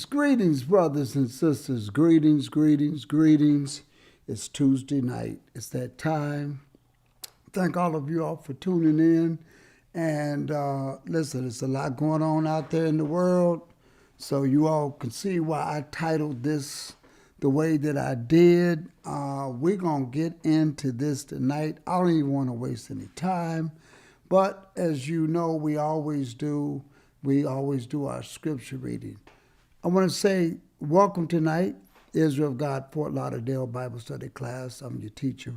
Greetings, brothers and sisters. Greetings. It's Tuesday night. It's that time. Thank all of you all for tuning in. And listen, there's a lot going on out there in the world. So you all can see why I titled this the way that I did. We're going to get into this tonight. I don't even want to waste any time. But as you know, we always do our scripture reading. I want to say welcome tonight, Israel of God, Fort Lauderdale Bible Study class. I'm your teacher,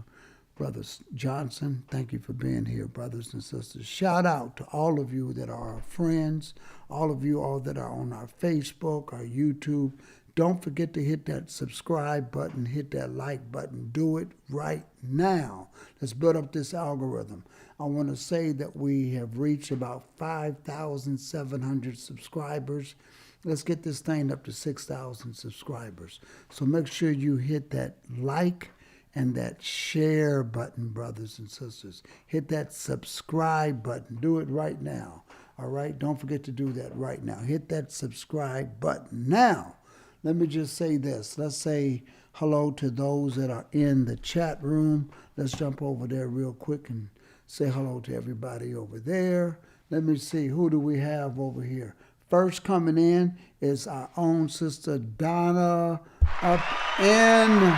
Brother Johnson. Thank you for being here, brothers and sisters. Shout out to all of you that are our friends, all of you all that are on our Facebook, our YouTube. Don't forget to hit that subscribe button, hit that like button. Do it right now. Let's build up this algorithm. I want to say that we have reached about 5,700 subscribers. Let's get this thing up to 6,000 subscribers. So make sure you hit that like and that share button, brothers and sisters. Hit that subscribe button. Do it right now. All right? Don't forget to do that right now. Hit that subscribe button. Now, let me just say this. Let's say hello to those that are in the chat room. Let's jump over there real quick and say hello to everybody over there. Let me see. Who do we have over here? First coming in is our own sister Donna up in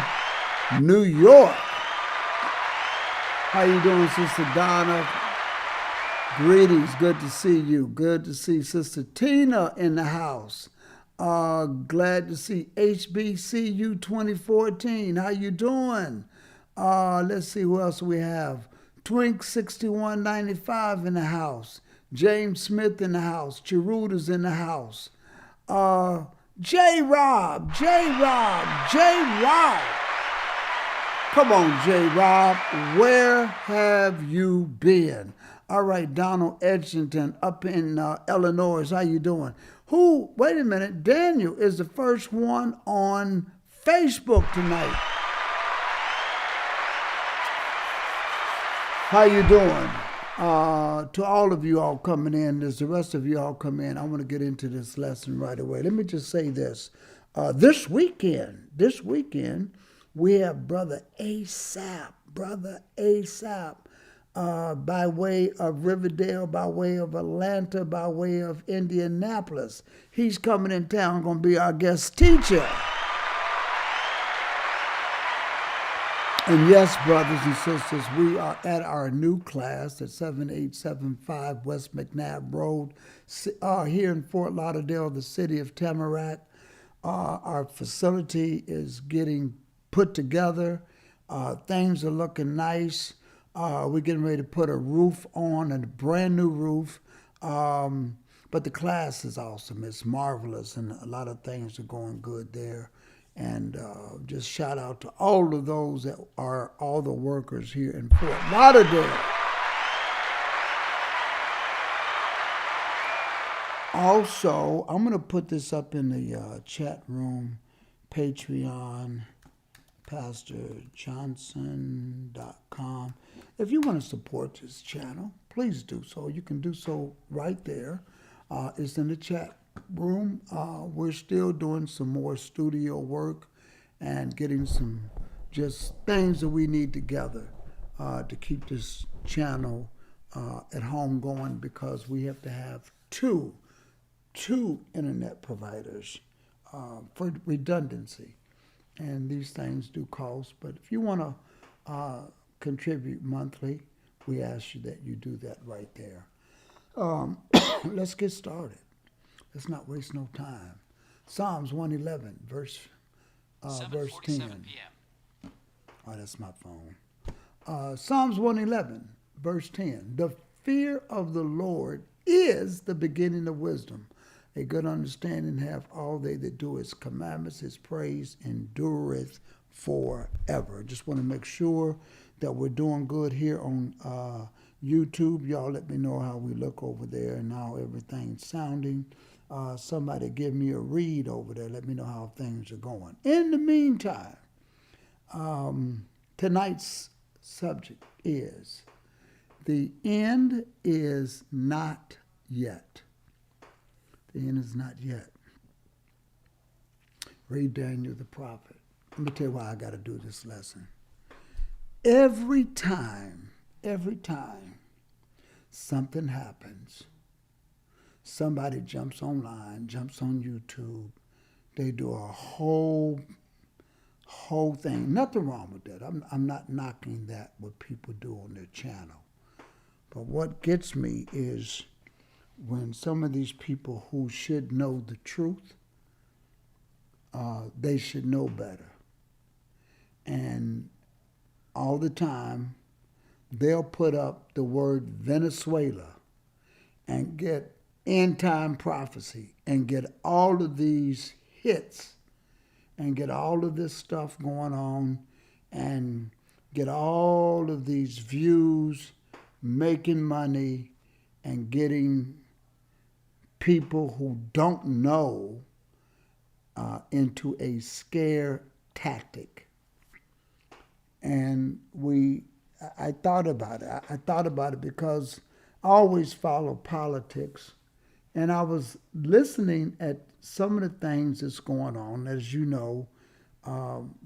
New York. How you doing, Sister Donna? Greetings. Good to see you. Good to see Sister Tina in the house. Glad to see HBCU 2014. How you doing? Let's see who else we have. Twink 6195 in the house. James Smith in the house. Chiruda's in the house. J-Rob. Come on, J-Rob. Where have you been? All right, Donald Edgington up in Illinois. How you doing? Wait a minute. Daniel is the first one on Facebook tonight. How you doing? To all of you all coming in, as the rest of you all come in, I want to get into this lesson right away. Let me just say this. This weekend, we have Brother ASAP, by way of Riverdale, by way of Atlanta, by way of Indianapolis. He's coming in town, going to be our guest teacher. And yes, brothers and sisters, we are at our new class at 7875 West McNabb Road, here in Fort Lauderdale, the city of Tamarack. Our facility is getting put together. Things are looking nice. We're getting ready to put a roof on, a brand new roof. But the class is awesome. It's marvelous, and a lot of things are going good there. And just shout out to all of those that are all the workers here in Fort Lauderdale. Also, I'm going to put this up in the chat room, Patreon, PastorJohnson.com. If you want to support this channel, please do so. You can do so right there. It's in the chat room. We're still doing some more studio work, and getting some just things that we need together to keep this channel at home going, because we have to have two internet providers for redundancy. And these things do cost, but if you want to contribute monthly, we ask you that you do that right there. Let's get started. Let's not waste no time. Psalms 111, verse 10. p.m. Oh, that's my phone. Psalms 111, verse 10. The fear of the Lord is the beginning of wisdom. A good understanding have all they that do his commandments. His praise endureth forever. Just want to make sure that we're doing good here on YouTube. Y'all let me know how we look over there and how everything's sounding. Somebody give me a read over there. Let me know how things are going. In the meantime, tonight's subject is the end is not yet. The end is not yet. Read Daniel the prophet. Let me tell you why I got to do this lesson. Every time something happens, somebody jumps online, jumps on YouTube, they do a whole thing. Nothing wrong with that. I'm not knocking that, what people do on their channel. But what gets me is when some of these people who should know the truth, they should know better. And all the time, they'll put up the word Venezuela and get end time prophecy and get all of these hits and get all of this stuff going on and get all of these views, making money and getting people who don't know into a scare tactic. And I thought about it. I thought about it because I always follow politics, and I was listening at some of the things that's going on. As you know,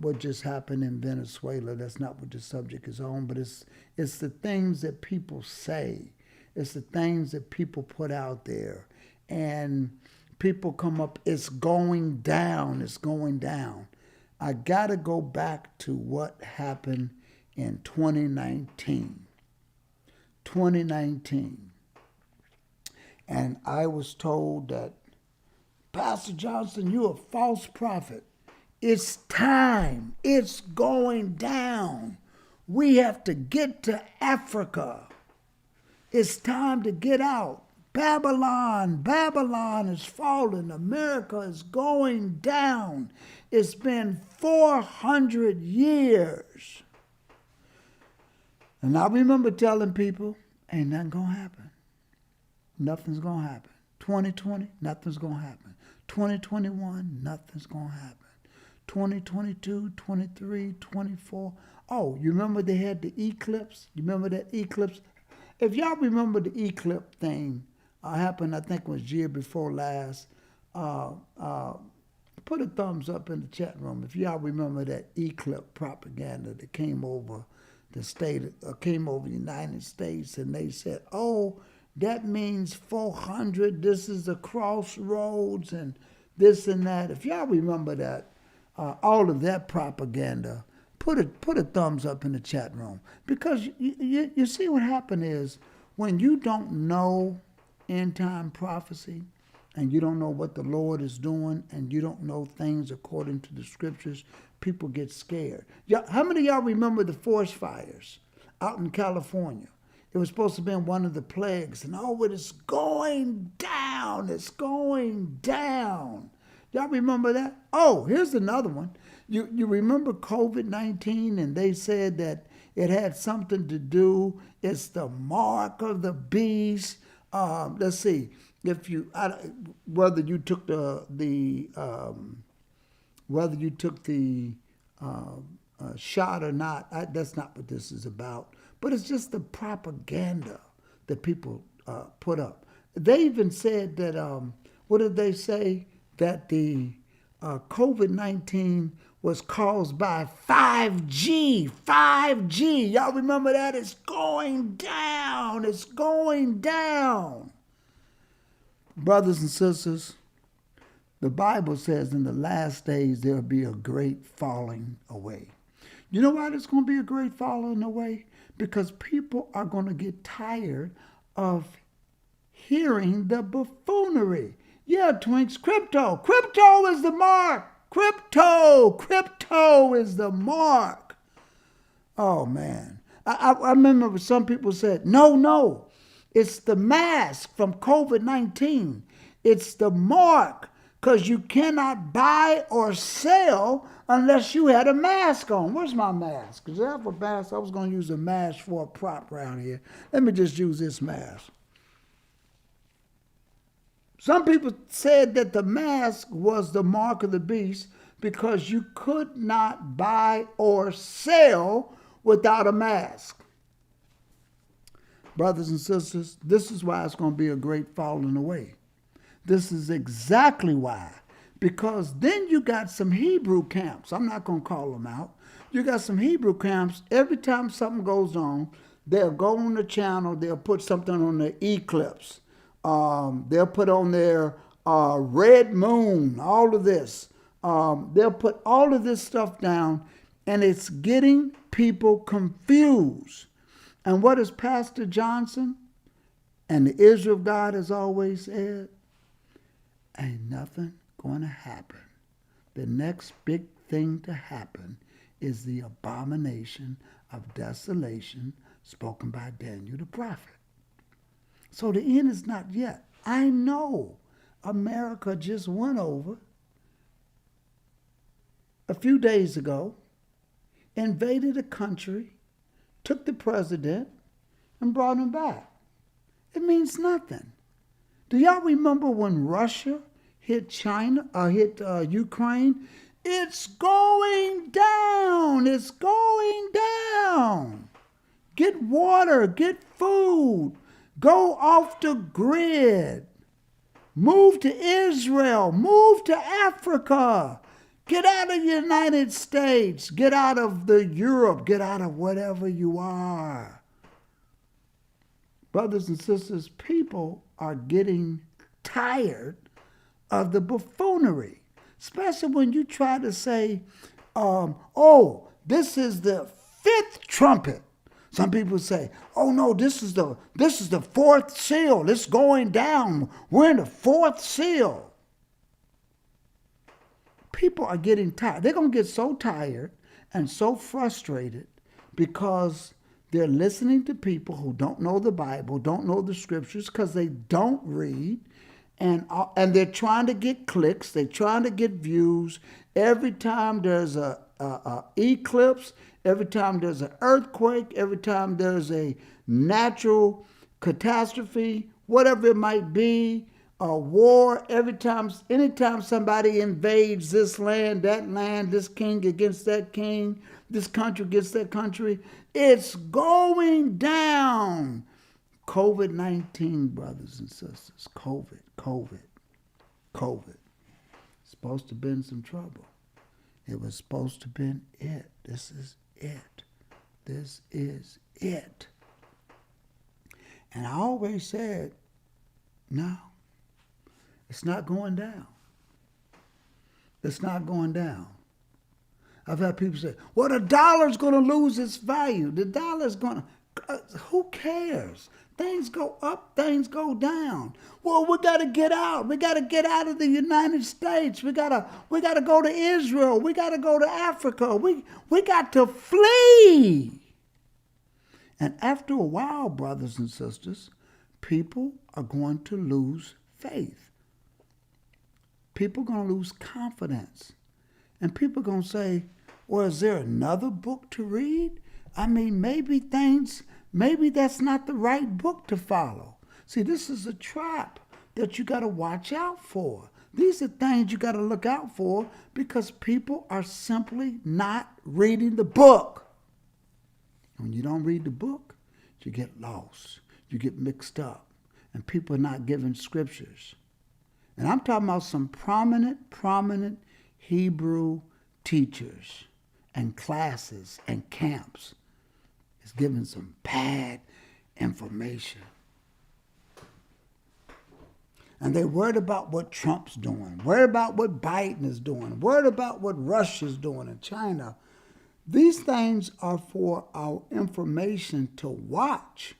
what just happened in Venezuela, that's not what the subject is on, but it's the things that people say. It's the things that people put out there. And people come up, it's going down, it's going down. I got to go back to what happened in 2019. 2019. And I was told that, Pastor Johnson, you're a false prophet. It's time. It's going down. We have to get to Africa. It's time to get out. Babylon is falling. America is going down. It's been 400 years. And I remember telling people, ain't nothing going to happen. Nothing's going to happen. 2020, nothing's going to happen. 2021, nothing's going to happen. 2022, 23, 24. Oh, you remember they had the eclipse? You remember that eclipse? If y'all remember the eclipse thing, happened, I think it was year before last, put a thumbs up in the chat room if y'all remember that eclipse propaganda that came over came over the United States, and they said, oh, that means 400, this is the crossroads, and this and that. If y'all remember that, all of that propaganda, put a thumbs up in the chat room. Because you see what happened is, when you don't know end time prophecy, and you don't know what the Lord is doing, and you don't know things according to the scriptures, people get scared. How many of y'all remember the forest fires out in California? It was supposed to be one of the plagues, and oh, it is going down. It's going down. Y'all remember that? Oh, here's another one. You remember COVID-19, and they said that it had something to do. It's the mark of the beast. Let's see. Whether you took the shot or not, that's not what this is about. But it's just the propaganda that people put up. They even said that, what did they say? That the COVID-19 was caused by 5G. 5G. Y'all remember that? It's going down. It's going down. Brothers and sisters, the Bible says in the last days there'll be a great falling away. You know why there's going to be a great falling away? Because people are going to get tired of hearing the buffoonery. Yeah, Twinks, crypto. Crypto is the mark. Crypto is the mark. Oh, man. I remember some people said, no, it's the mask from COVID-19. It's the mark, because you cannot buy or sell unless you had a mask on. Where's my mask? Because I have a mask. I was going to use a mask for a prop around here. Let me just use this mask. Some people said that the mask was the mark of the beast because you could not buy or sell without a mask. Brothers and sisters, this is why it's going to be a great falling away. This is exactly why. Because then you got some Hebrew camps. I'm not going to call them out. You got some Hebrew camps. Every time something goes on, they'll go on the channel. They'll put something on the eclipse. They'll put on their red moon, all of this. They'll put all of this stuff down, and it's getting people confused. And what is Pastor Johnson and the Israel of God has always said? Ain't nothing going to happen. The next big thing to happen is the abomination of desolation spoken by Daniel the prophet. So the end is not yet. I know America just went over a few days ago, invaded a country, took the president, and brought him back. It means nothing. Do y'all remember when Russia hit Ukraine? It's going down. It's going down. Get water, get food. Go off the grid. Move to Israel. Move to Africa. Get out of the United States. Get out of Europe. Get out of whatever you are. Brothers and sisters, people are getting tired of the buffoonery. Especially when you try to say, this is the fifth trumpet. Some people say, oh no, this is the fourth seal. It's going down. We're in the fourth seal. People are getting tired. They're going to get so tired and so frustrated because they're listening to people who don't know the Bible, don't know the scriptures, because they don't read, and they're trying to get clicks. They're trying to get views. Every time there's a eclipse, every time there's an earthquake, every time there's a natural catastrophe, whatever it might be, a war, anytime somebody invades this land, this king against that king, this country against that country, it's going down. COVID-19, brothers and sisters, COVID. Supposed to have been some trouble. It was supposed to have been it. This is it. This is it. And I always said, no, it's not going down. It's not going down. I've had people say, well, the dollar's going to lose its value. The dollar's going to, who cares? Things go up, things go down. Well, we got to get out. We got to get out of the United States. We got to go to Israel. We got to go to Africa. We got to flee. And after a while, brothers and sisters, people are going to lose faith. People are going to lose confidence. And people are going to say, well, is there another book to read? I mean, maybe that's not the right book to follow. See, this is a trap that you got to watch out for. These are things you got to look out for because people are simply not reading the book. When you don't read the book, you get lost. You get mixed up. And people are not giving scriptures. And I'm talking about some prominent Hebrew teachers and classes and camps is giving some bad information. And they're worried about what Trump's doing, worried about what Biden is doing, worried about what Russia's doing in China. These things are for our information to watch.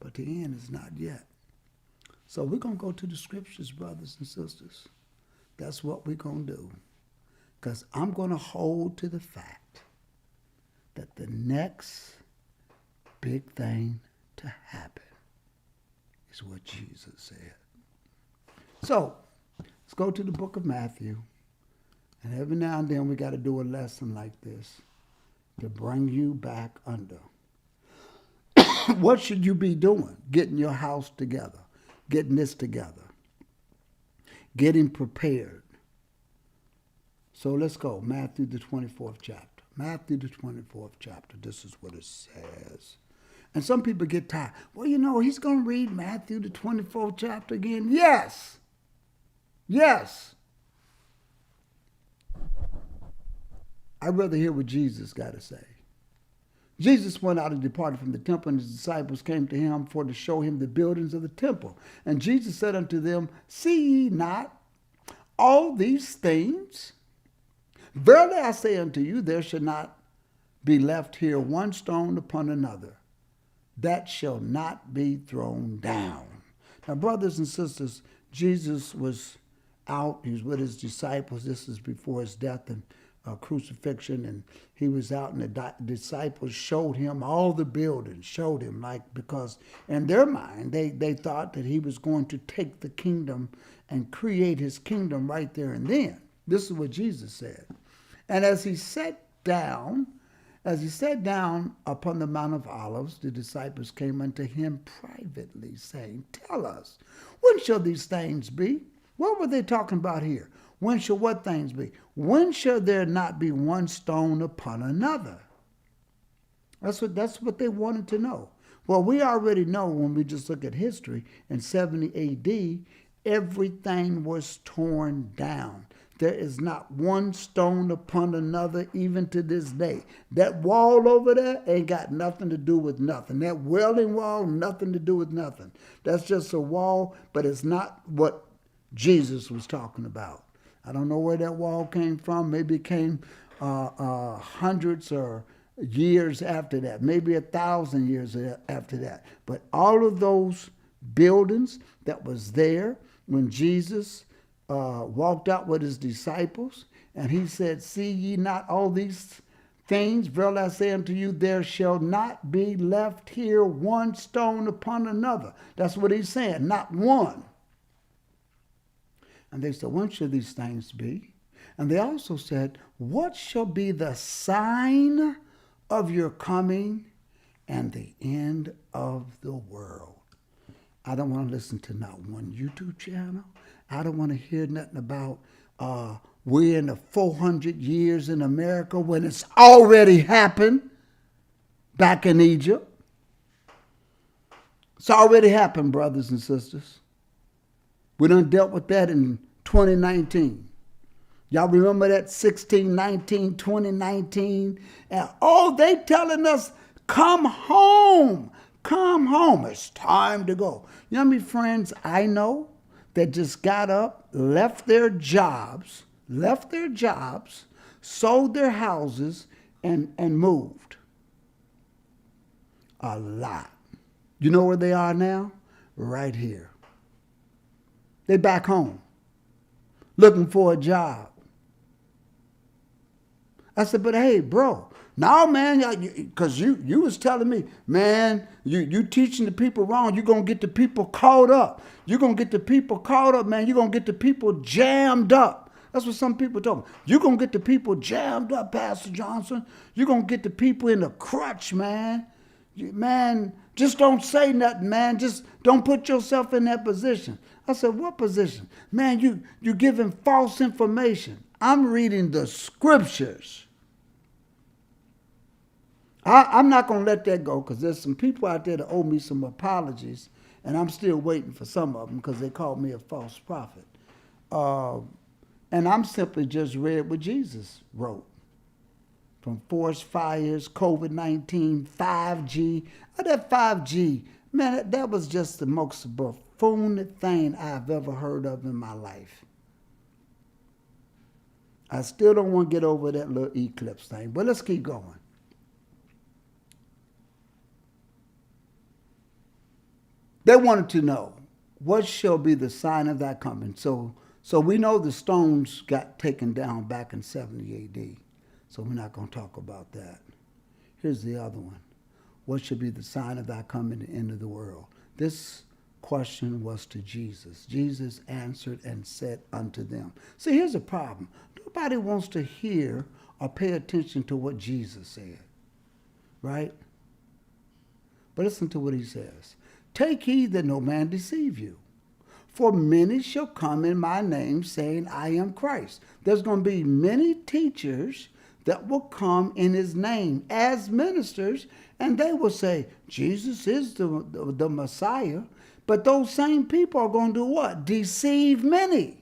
But the end is not yet. So we're going to go to the scriptures, brothers and sisters. That's what we're going to do. Because I'm going to hold to the fact that the next big thing to happen is what Jesus said. So let's go to the book of Matthew. And every now and then we got to do a lesson like this to bring you back under. What should you be doing? Getting your house together, getting this together, getting prepared. So let's go. Matthew, the 24th chapter. Matthew, the 24th chapter. This is what it says. And some people get tired. Well, you know, he's going to read Matthew, the 24th chapter again. Yes. Yes. I'd rather hear what Jesus got to say. Jesus went out and departed from the temple, and his disciples came to him for to show him the buildings of the temple. And Jesus said unto them, See ye not all these things? Verily I say unto you, there shall not be left here one stone upon another that shall not be thrown down. Now, brothers and sisters, Jesus was out. He was with his disciples. This is before his death and crucifixion, and he was out, and the disciples showed him all the buildings, showed him, like, because in their mind they thought that he was going to take the kingdom and create his kingdom right there and then. This is what Jesus said. And as he sat down upon the Mount of Olives, the disciples came unto him privately, saying, Tell us, when shall these things be? What were they talking about here? When shall what things be? When shall there not be one stone upon another? That's what they wanted to know. Well, we already know when we just look at history, in 70 AD, everything was torn down. There is not one stone upon another even to this day. That wall over there ain't got nothing to do with nothing. That Wailing Wall, nothing to do with nothing. That's just a wall, but it's not what Jesus was talking about. I don't know where that wall came from. Maybe it came hundreds or years after that. Maybe 1,000 years after that. But all of those buildings that was there when Jesus walked out with his disciples, and he said, See ye not all these things? Verily I say unto you, there shall not be left here one stone upon another. That's what he's saying, not one. And they said, When shall these things be? And they also said, What shall be the sign of your coming and the end of the world? I don't want to listen to not one YouTube channel. I don't want to hear nothing about we're in the 400 years in America when it's already happened back in Egypt. It's already happened, brothers and sisters. We done dealt with that in 2019. Y'all remember that 1619, 2019? And they telling us, come home. Come home. It's time to go. You know how many friends I know that just got up, left their jobs, sold their houses, and moved? A lot. You know where they are now? Right here. They back home, looking for a job. I said, but hey, bro, no, man, because you was telling me, man, you teaching the people wrong. You're going to get the people caught up. You're going to get the people caught up, man. You're going to get the people jammed up. That's what some people told me. You're going to get the people jammed up, Pastor Johnson. You're going to get the people in a crutch, man. Man, just don't say nothing, man. Just don't put yourself in that position. I said, what position? Man, you're giving false information. I'm reading the scriptures. I'm not going to let that go because there's some people out there that owe me some apologies, and I'm still waiting for some of them because they called me a false prophet. And I'm simply just read what Jesus wrote. From forest fires, COVID-19, 5G. That 5G, man, that was just the most buffoon thing I've ever heard of in my life. I still don't want to get over that little eclipse thing, but let's keep going. They wanted to know, what shall be the sign of thy coming? So we know the stones got taken down back in 70 AD. So we're not going to talk about that. Here's the other one. What should be the sign of thy coming at the end of the world? This question was to Jesus. Jesus answered and said unto them. See, here's the problem. Nobody wants to hear or pay attention to what Jesus said, right? But listen to what he says. Take heed that no man deceive you. For many shall come in my name, saying, I am Christ. There's going to be many teachers that will come in his name as ministers, and they will say, Jesus is the Messiah. But those same people are going to do what? Deceive many.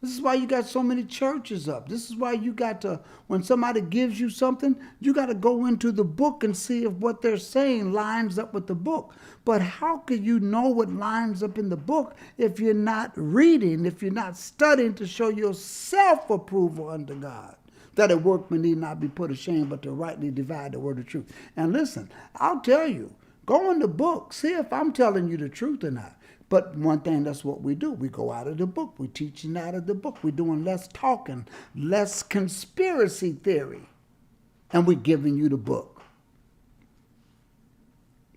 This is why you got so many churches up. This is why you got to, when somebody gives you something, you got to go into the book and see if what they're saying lines up with the book. But how can you know what lines up in the book if you're not reading, if you're not studying to show your self-approval unto God? That a workman need not be put ashamed, but to rightly divide the word of truth. And listen, I'll tell you, go in the book, see if I'm telling you the truth or not. But one thing, that's what we do. We go out of the book. We're teaching out of the book. We're doing less talking, less conspiracy theory. And we're giving you the book.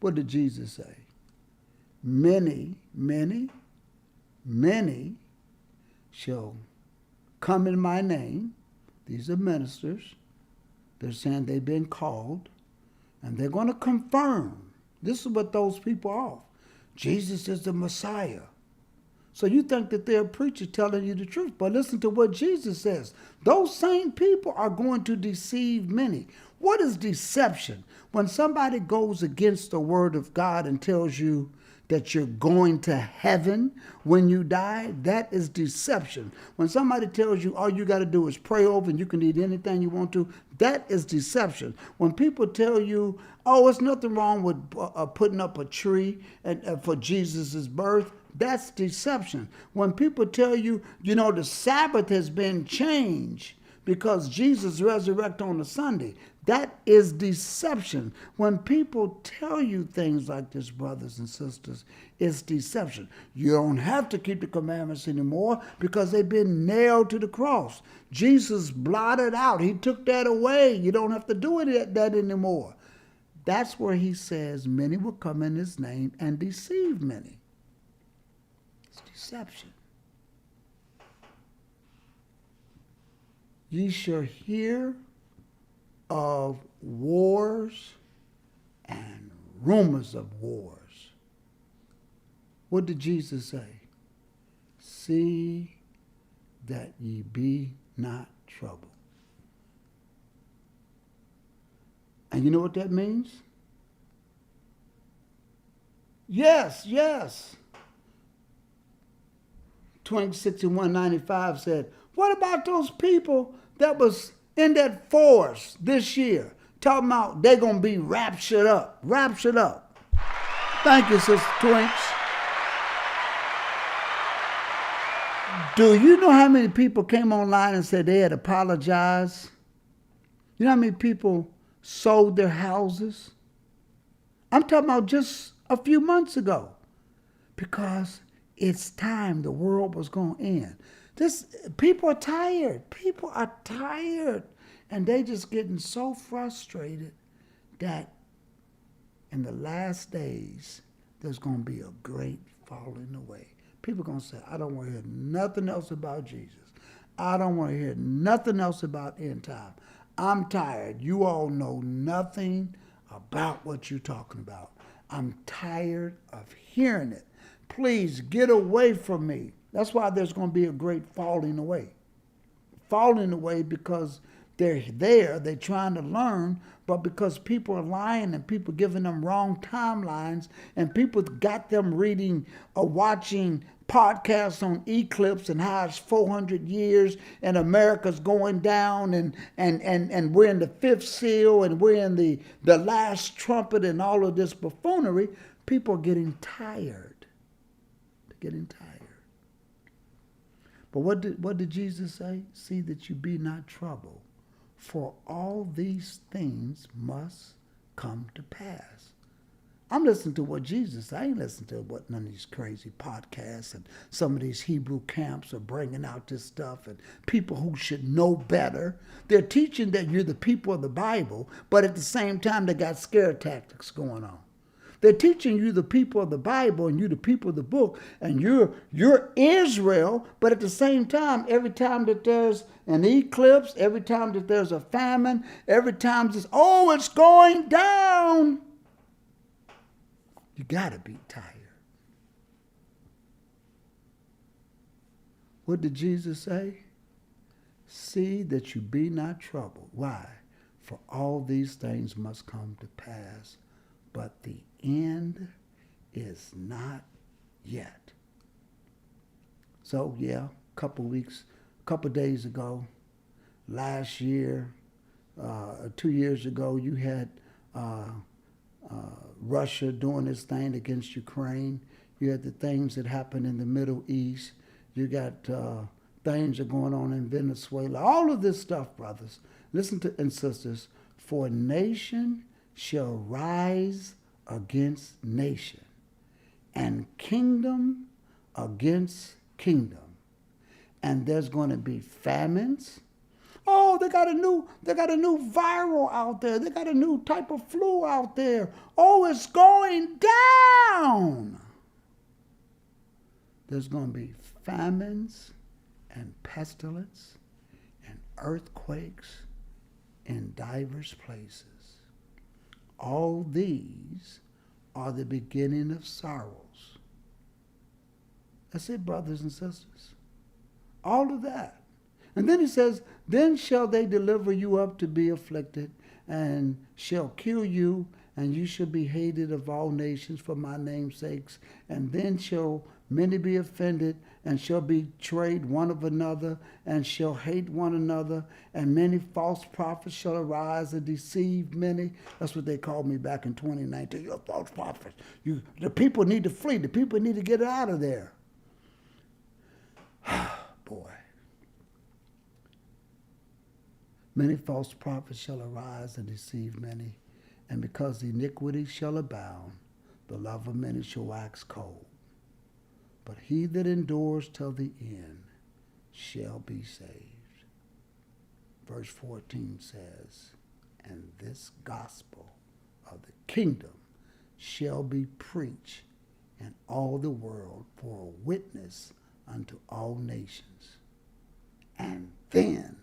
What did Jesus say? Many, many, many shall come in my name. These are ministers. They're saying they've been called. And they're going to confirm. This is what those people are. Jesus is the Messiah. So you think that they're a preacher telling you the truth. But listen to what Jesus says. Those same people are going to deceive many. What is deception? When somebody goes against the word of God and tells you that you're going to heaven when you die, that is deception. When somebody tells you all you got to do is pray over and you can eat anything you want to, that is deception. When people tell you, oh, it's nothing wrong with putting up a tree for Jesus' birth, that's deception. When people tell you, you know, the Sabbath has been changed because Jesus resurrected on a Sunday, that is deception. When people tell you things like this, brothers and sisters, it's deception. You don't have to keep the commandments anymore because they've been nailed to the cross. Jesus blotted out. He took that away. You don't have to do that anymore. That's where he says many will come in his name and deceive many. It's deception. Ye shall hear of wars and rumors of wars. What did Jesus say? See that ye be not troubled. And you know what that means? Yes. Twink 6195 said, what about those people that was in that forest this year talking about they're going to be raptured up? Raptured up. Thank you, Sister Twinks. Do you know how many people came online and said they had apologized? You know how many people sold their houses? I'm talking about just a few months ago. Because it's time, the world was going to end. People are tired. People are tired. And they just getting so frustrated that in the last days, there's going to be a great falling away. People are going to say, I don't want to hear nothing else about Jesus. I don't want to hear nothing else about end time. I'm tired. You all know nothing about what you're talking about. I'm tired of hearing it. Please get away from me. That's why there's going to be a great falling away. Falling away because they're there, they're trying to learn, but because people are lying and people giving them wrong timelines and people got them reading or watching podcasts on eclipse and how it's 400 years and America's going down and we're in the fifth seal and we're in the last trumpet and all of this buffoonery, people are getting tired. They're getting tired. But what did Jesus say? See that you be not troubled, for all these things must come to pass. I'm listening to what Jesus said. I ain't listening to what none of these crazy podcasts and some of these Hebrew camps are bringing out this stuff and people who should know better. They're teaching that you're the people of the Bible, but at the same time they got scare tactics going on. They're teaching you the people of the Bible and you the people of the book and you're Israel, but at the same time, every time that there's an eclipse, every time that there's a famine, every time it's going down, you got to be tired. What did Jesus say? See that you be not troubled. Why? For all these things must come to pass, but the end is not yet. So, yeah, a couple days ago, last year, 2 years ago, you had Russia doing this thing against Ukraine. You had the things that happened in the Middle East. You got things that are going on in Venezuela. All of this stuff, brothers, listen to and sisters, for nation shall rise against nation, and kingdom against kingdom. And there's going to be famines. Oh, they got a new viral out there. They got a new type of flu out there. Oh, it's going down. There's going to be famines and pestilence and earthquakes in diverse places. All these are the beginning of sorrows. That's it, brothers and sisters. All of that. And then he says, then shall they deliver you up to be afflicted, and shall kill you, and you shall be hated of all nations for my name's sakes. And then shall many be offended, and shall betray one of another, and shall hate one another, and many false prophets shall arise and deceive many. That's what they called me back in 2019. You're false prophets. The people need to flee. The people need to get out of there. Boy. Many false prophets shall arise and deceive many, and because the iniquity shall abound, the love of many shall wax cold. But he that endures till the end shall be saved. Verse 14 says, and this gospel of the kingdom shall be preached in all the world for a witness unto all nations. And then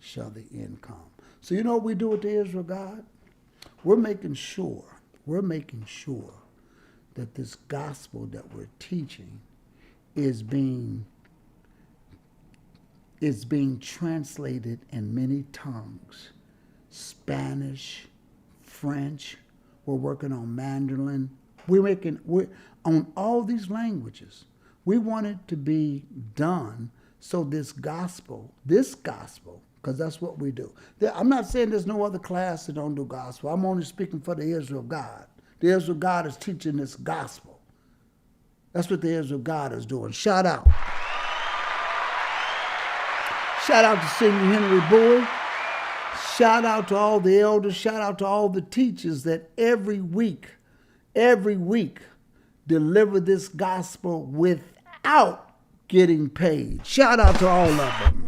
shall the end come. So you know what we do with the Israel God? We're making sure that this gospel that we're teaching is being translated in many tongues. Spanish, French, we're working on Mandarin. We're on all these languages. We want it to be done so this gospel, because that's what we do. I'm not saying there's no other class that don't do gospel. I'm only speaking for the Israel God. The Israel God is teaching this gospel. That's what the Israel God is doing. Shout out. Shout out to Senior Henry Boyd. Shout out to all the elders. Shout out to all the teachers that every week deliver this gospel without getting paid. Shout out to all of them.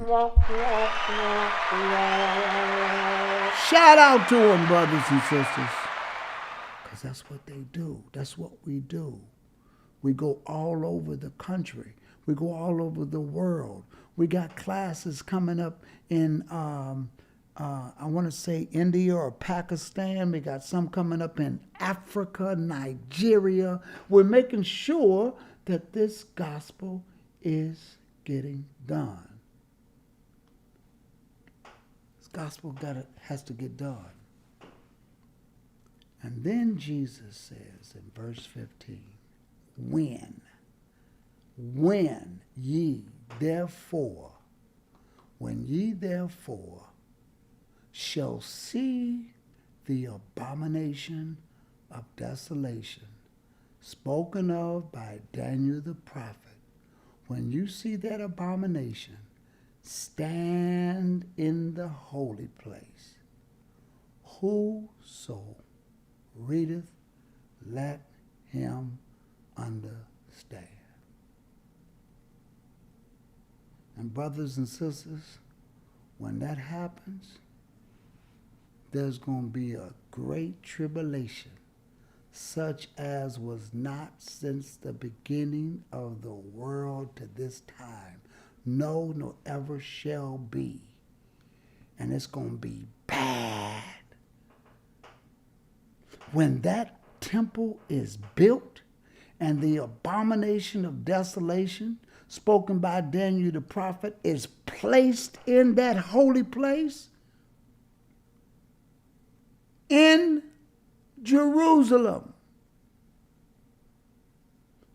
Shout out to them, brothers and sisters. Because that's what they do. That's what we do. We go all over the country. We go all over the world. We got classes coming up in, I want to say India or Pakistan. We got some coming up in Africa, Nigeria. We're making sure that this gospel is getting done. This gospel has to get done. And then Jesus says in verse 15, When ye therefore, when ye therefore shall see the abomination of desolation spoken of by Daniel the prophet, when you see that abomination, stand in the holy place. Whoso readeth, let him understand. And brothers and sisters, when that happens, there's going to be a great tribulation, such as was not since the beginning of the world to this time, no, nor ever shall be. And it's going to be bad. When that temple is built and the abomination of desolation spoken by Daniel the prophet is placed in that holy place in Jerusalem,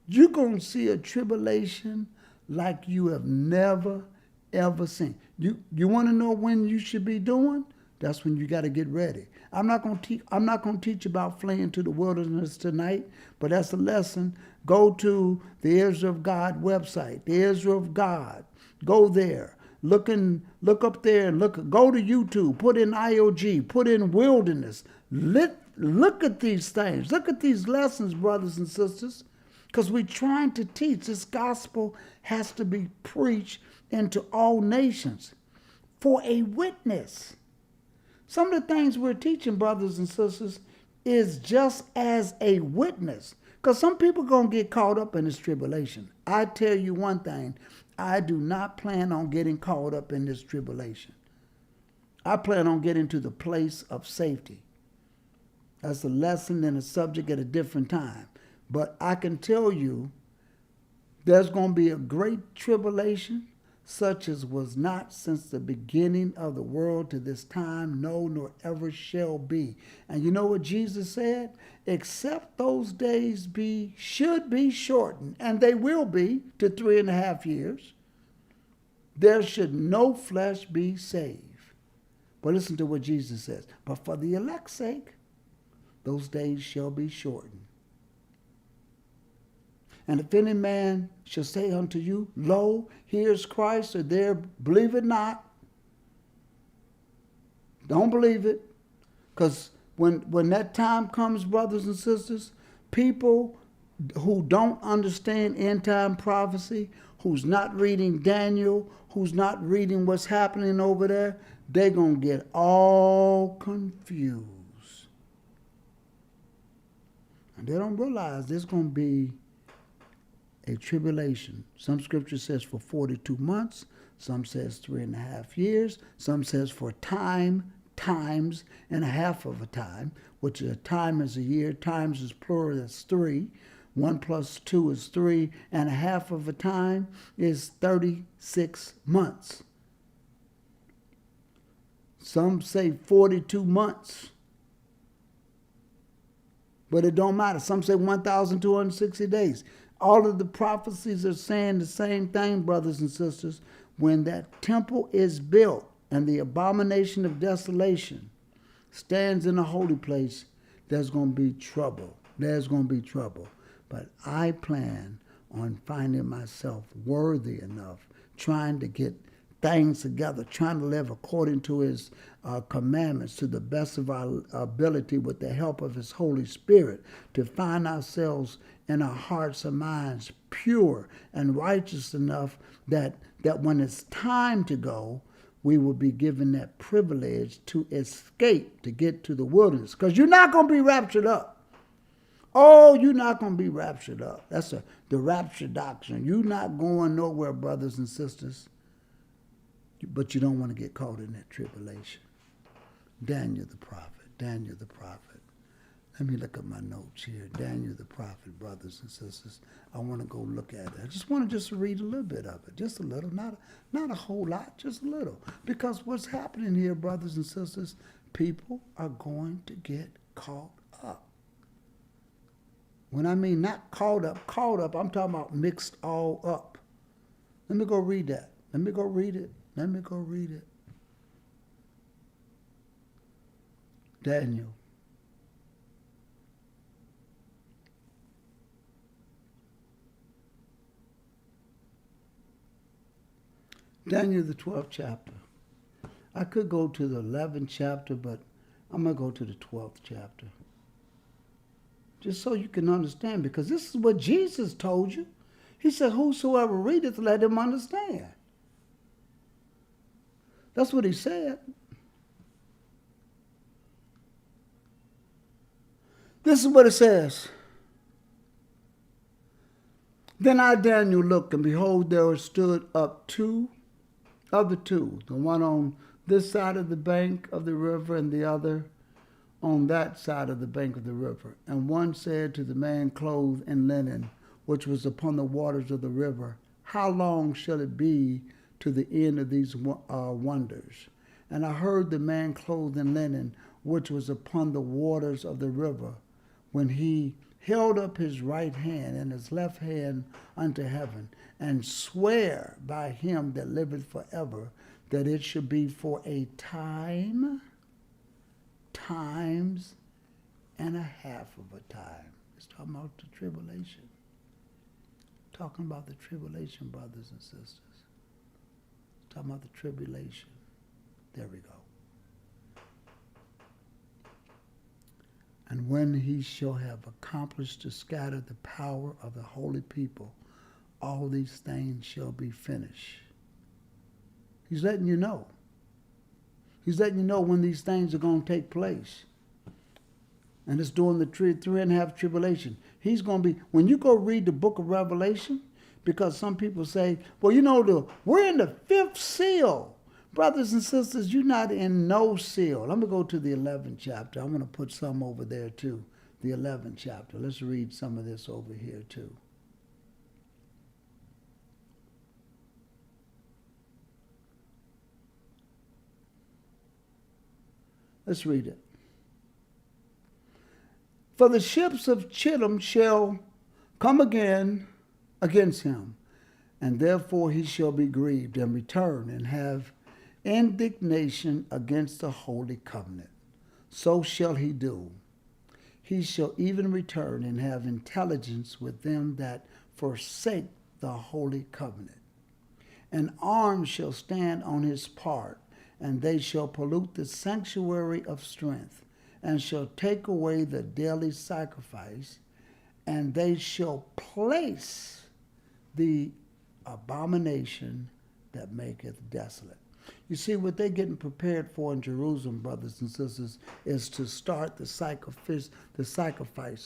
you're going to see a tribulation like you have never, ever seen. You want to know when you should be doing? That's when you got to get ready. I'm not going to teach about fleeing to the wilderness tonight, but that's a lesson. Go to the Israel of God website, the Israel of God. Go there. Look up there and go to YouTube. Put in IOG. Put in wilderness. Look at these things. Look at these lessons, brothers and sisters, because we're trying to teach. This gospel has to be preached into all nations for a witness. Some of the things we're teaching, brothers and sisters, is just as a witness. Because some people are going to get caught up in this tribulation. I tell you one thing, I do not plan on getting caught up in this tribulation. I plan on getting to the place of safety. That's a lesson and a subject at a different time. But I can tell you there's going to be a great tribulation, such as was not since the beginning of the world to this time, no, nor ever shall be. And you know what Jesus said? Except those days should be shortened, and they will be to 3.5 years, there should no flesh be saved. But listen to what Jesus says. But for the elect's sake, those days shall be shortened. And if any man shall say unto you, Lo, here's Christ, or there, believe it not. Don't believe it. Because when that time comes, brothers and sisters, people who don't understand end-time prophecy, who's not reading Daniel, who's not reading what's happening over there, they're going to get all confused. And they don't realize there's going to be a tribulation. Some scripture says for 42 months. Some says 3.5 years. Some says for times and a half of a time, which a time is a year. Times is plural, that's 3. 1 plus 2 is 3. And a half of a time is 36 months. Some say 42 months. But it don't matter. Some say 1,260 days. All of the prophecies are saying the same thing, brothers and sisters. When that temple is built and the abomination of desolation stands in the holy place, there's going to be trouble. There's going to be trouble. But I plan on finding myself worthy enough, trying to get things together, trying to live according to his commandments to the best of our ability with the help of his Holy Spirit, to find ourselves in our hearts and minds pure and righteous enough that when it's time to go, we will be given that privilege to escape, to get to the wilderness. Because you're not going to be raptured up. Oh, you're not going to be raptured up. That's the rapture doctrine. You're not going nowhere, brothers and sisters. But you don't want to get caught in that tribulation. Daniel the prophet. Let me look at my notes here. Daniel the prophet, brothers and sisters. I want to go look at it. I just want to read a little bit of it. Just a little. Not a whole lot, just a little. Because what's happening here, brothers and sisters, people are going to get caught up. When I mean not caught up, I'm talking about mixed all up. Let me go read that. Let me go read it. Let me go read it. Daniel. Daniel, the 12th chapter. I could go to the 11th chapter, but I'm going to go to the 12th chapter. Just so you can understand, because this is what Jesus told you. He said, whosoever readeth, let him understand. That's what he said. This is what it says. Then I, Daniel, looked, and behold, there stood up two, the one on this side of the bank of the river and the other on that side of the bank of the river. And one said to the man clothed in linen, which was upon the waters of the river, how long shall it be to the end of these wonders? And I heard the man clothed in linen, which was upon the waters of the river, when he held up his right hand and his left hand unto heaven, and swear by him that liveth forever, that it should be for a time, times, and a half of a time. It's talking about the tribulation. Talking about the tribulation, brothers and sisters. It's talking about the tribulation. There we go. And when he shall have accomplished to scatter the power of the holy people, all these things shall be finished. He's letting you know. He's letting you know when these things are going to take place. And it's during the 3.5 tribulation. He's going to be, when you go read the book of Revelation, because some people say, well, you know, we're in the 5th seal. Brothers and sisters, you're not in no seal. Let me go to the 11th chapter. I'm going to put some over there too. The 11th chapter. Let's read some of this over here too. Let's read it. For the ships of Chittim shall come again against him, and therefore he shall be grieved and return and have indignation against the holy covenant. So shall he do. He shall even return and have intelligence with them that forsake the holy covenant. And arms shall stand on his part, and they shall pollute the sanctuary of strength, and shall take away the daily sacrifice, and they shall place the abomination that maketh desolate. You see, what they're getting prepared for in Jerusalem, brothers and sisters, is to start the sacrifice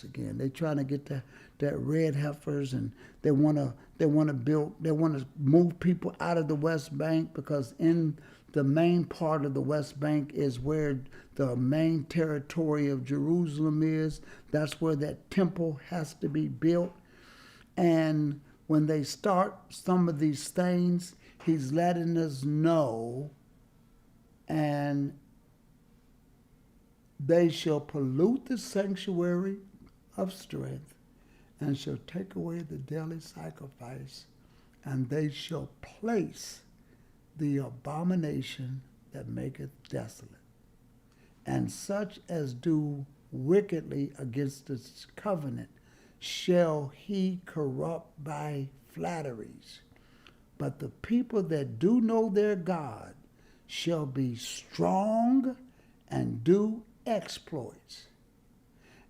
again. They're trying to get that red heifers, and they want to move people out of the West Bank, because in the main part of the West Bank is where the main territory of Jerusalem is. That's where that temple has to be built. And when they start some of these things, he's letting us know, and they shall pollute the sanctuary of strength, and shall take away the daily sacrifice, and they shall place the abomination that maketh desolate, and such as do wickedly against this covenant shall he corrupt by flatteries. But the people that do know their God shall be strong and do exploits.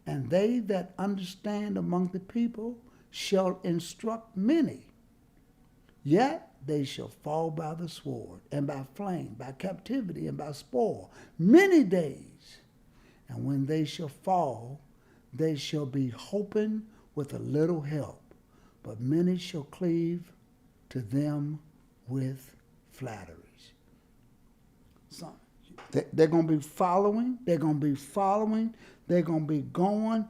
And they that understand among the people shall instruct many. Yet they shall fall by the sword, and by flame, by captivity, and by spoil, many days. And when they shall fall, they shall be hoping with a little help, but many shall cleave to them with flatteries. So they're going to be following, they're going to be going,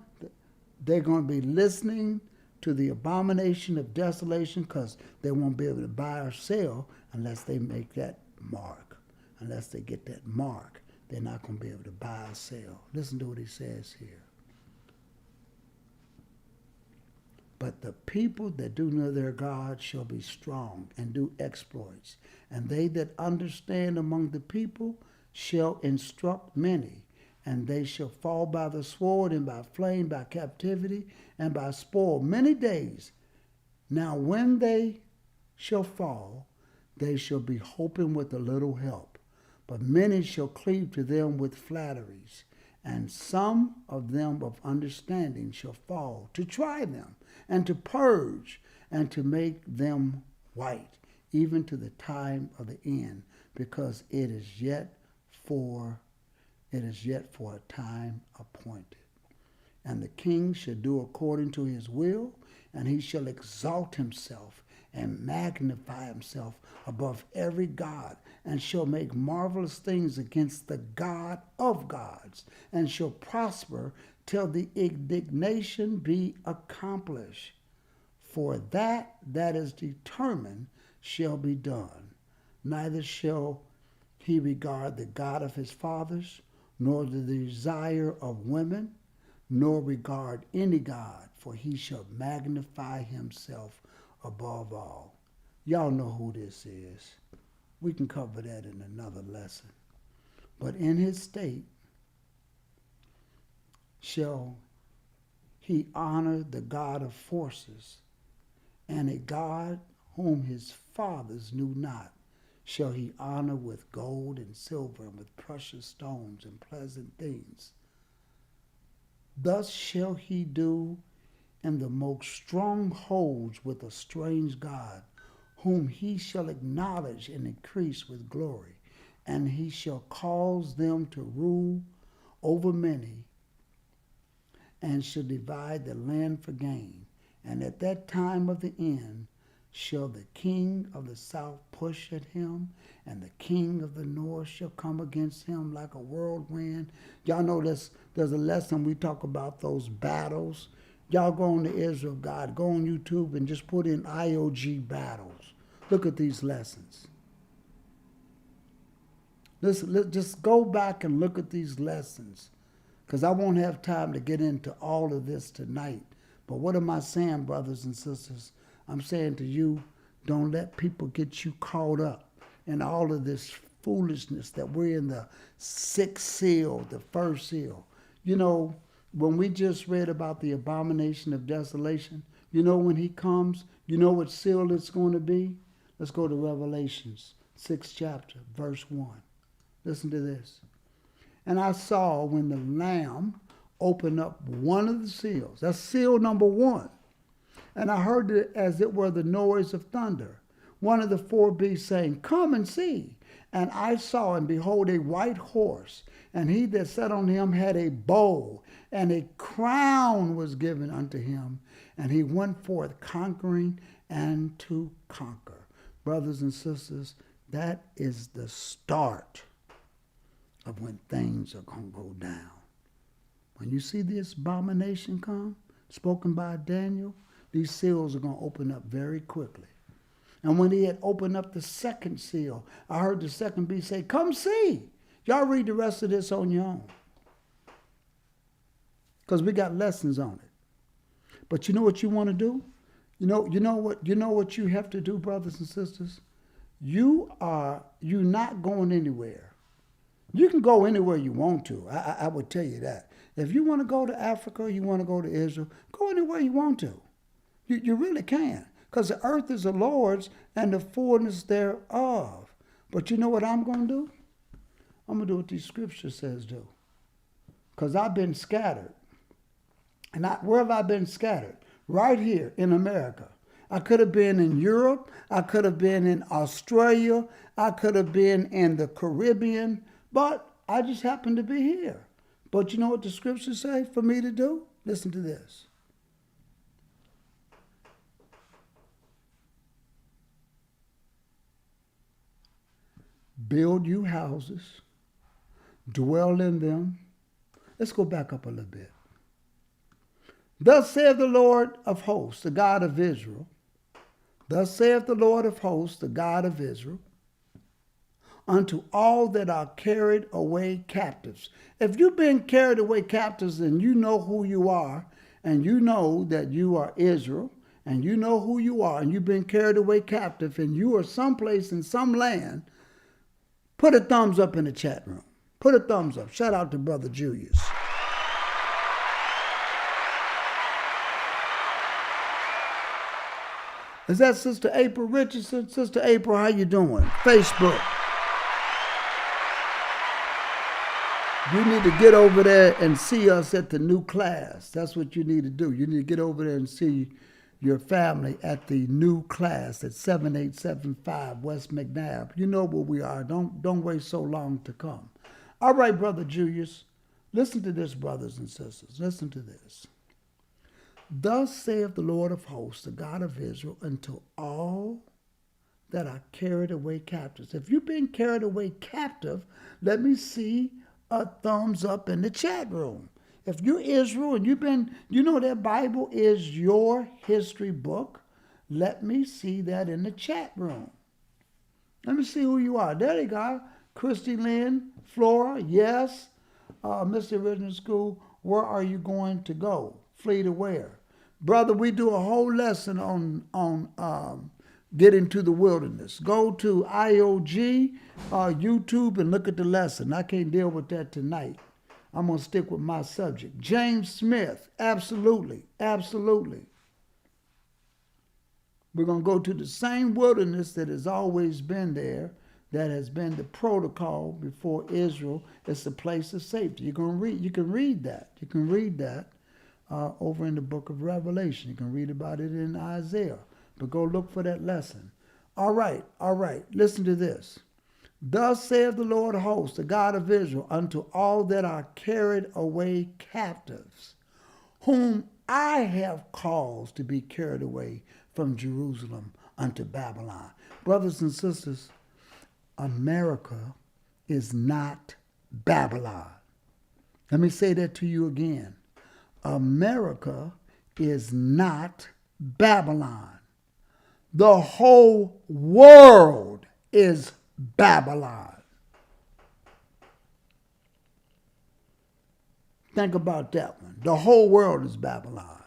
they're going to be listening to the abomination of desolation, because they won't be able to buy or sell unless they make that mark. Unless they get that mark, they're not going to be able to buy or sell. Listen to what he says here. But the people that do know their God shall be strong and do exploits. And they that understand among the people shall instruct many. And they shall fall by the sword and by flame, by captivity, and by spoil many days. Now when they shall fall, they shall be hoping with a little help. But many shall cleave to them with flatteries. And some of them of understanding shall fall, to try them, and to purge, and to make them white, even to the time of the end, because it is yet for a time appointed. And the king shall do according to his will, and he shall exalt himself and magnify himself above every god, and shall make marvelous things against the God of gods, and shall prosper till the indignation be accomplished. For that is determined shall be done. Neither shall he regard the God of his fathers, nor the desire of women, nor regard any God, for he shall magnify himself above all. Y'all know who this is. We can cover that in another lesson. But in his state shall he honor the God of forces, and a God whom his fathers knew not shall he honor with gold and silver and with precious stones and pleasant things. Thus shall he do in the most strongholds with a strange God, whom he shall acknowledge and increase with glory. And he shall cause them to rule over many, and shall divide the land for gain. And at that time of the end shall the king of the south push at him, and the king of the north shall come against him like a whirlwind. Y'all know this, there's a lesson we talk about those battles. Y'all go on to Israel God, go on YouTube and just put in IOG battles. Look at these lessons. Let's just go back and look at these lessons, because I won't have time to get into all of this tonight. But what am I saying, brothers and sisters? I'm saying to you, don't let people get you caught up in all of this foolishness that we're in the sixth seal, the first seal. You know, when we just read about the abomination of desolation, you know when he comes, you know what seal it's going to be? Let's go to Revelations, 6th chapter, verse 1. Listen to this. And I saw when the Lamb opened up one of the seals. That's seal number 1. And I heard it as it were the noise of thunder. One of the four beasts saying, Come and see. And I saw, and behold, a white horse. And he that sat on him had a bow, and a crown was given unto him. And he went forth conquering and to conquer. Brothers and sisters, that is the start of when things are going to go down. When you see this abomination come, spoken by Daniel, these seals are going to open up very quickly. And when he had opened up the second seal, I heard the second beast say, Come see. Y'all read the rest of this on your own, because we got lessons on it. But you know what you want to do? You know what you have to do, brothers and sisters? You're not going anywhere. You can go anywhere you want to. I would tell you that. If you want to go to Africa, you want to go to Israel, go anywhere you want to. You really can. Because the earth is the Lord's and the fullness thereof. But you know what I'm going to do? I'm going to do what these scriptures says do. Because I've been scattered. And where have I been scattered? Right here in America. I could have been in Europe. I could have been in Australia. I could have been in the Caribbean. But I just happened to be here. But you know what the scriptures say for me to do? Listen to this. Build you houses, dwell in them. Let's go back up a little bit. Thus saith the Lord of hosts, the God of Israel. Thus saith the Lord of hosts, the God of Israel, unto all that are carried away captives. If you've been carried away captives, then you know who you are, and you know that you are Israel, and you know who you are, and you've been carried away captive, and you are someplace in some land, put a thumbs up in the chat room. Put a thumbs up. Shout out to Brother Julius. Is that Sister April Richardson? Sister April, how you doing? Facebook. You need to get over there and see us at the new class. That's what you need to do. You need to get over there and see your family at the new class at 7875 West McNabb. You know where we are. Don't wait so long to come. All right, Brother Julius. Listen to this, brothers and sisters. Listen to this. Thus saith the Lord of hosts, the God of Israel, unto all that are carried away captives. If you've been carried away captive, let me see a thumbs up in the chat room. If you're Israel and you know that Bible is your history book, let me see that in the chat room. Let me see who you are. There you go. Christy Lynn, Flora, yes. Mr. Original School, where are you going to go? Flee to where? Brother, we do a whole lesson on getting to the wilderness. Go to IOG, YouTube, and look at the lesson. I can't deal with that tonight. I'm going to stick with my subject. James Smith, absolutely, absolutely. We're going to go to the same wilderness that has always been there, that has been the protocol before Israel. It's a place of safety. You can read that. You can read that over in the book of Revelation. You can read about it in Isaiah. But go look for that lesson. All right. Listen to this. Thus saith the Lord of hosts, the God of Israel, unto all that are carried away captives, whom I have caused to be carried away from Jerusalem unto Babylon. Brothers and sisters, America is not Babylon. Let me say that to you again. America is not Babylon. The whole world is Babylon. Think about that one. The whole world is Babylon.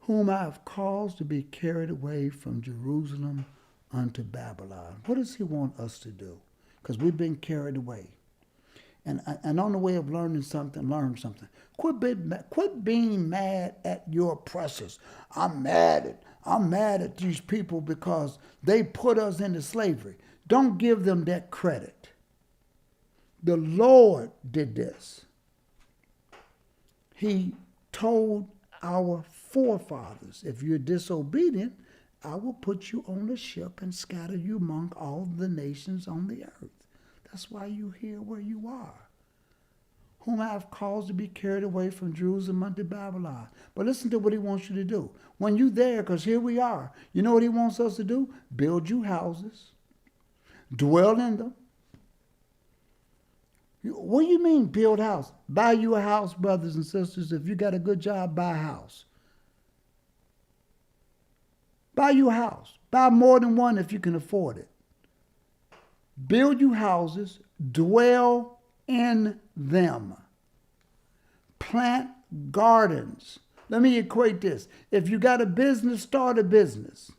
Whom I have caused to be carried away from Jerusalem unto Babylon. What does he want us to do? Because we've been carried away. And on the way of learning something, learn something. Quit being mad at your oppressors. I'm mad at these people because they put us into slavery. Don't give them that credit. The Lord did this. He told our forefathers, if you're disobedient, I will put you on a ship and scatter you among all the nations on the earth. That's why you're here where you are. Whom I have caused to be carried away from Jerusalem unto Babylon. But listen to what he wants you to do. When you're there, because here we are, you know what he wants us to do? Build you houses. Dwell in them. What do you mean build house? Buy you a house, brothers and sisters. If you got a good job, buy a house. Buy you a house. Buy more than one if you can afford it. Build you houses, dwell in them. Plant gardens. Let me equate this. If you got a business, start a business.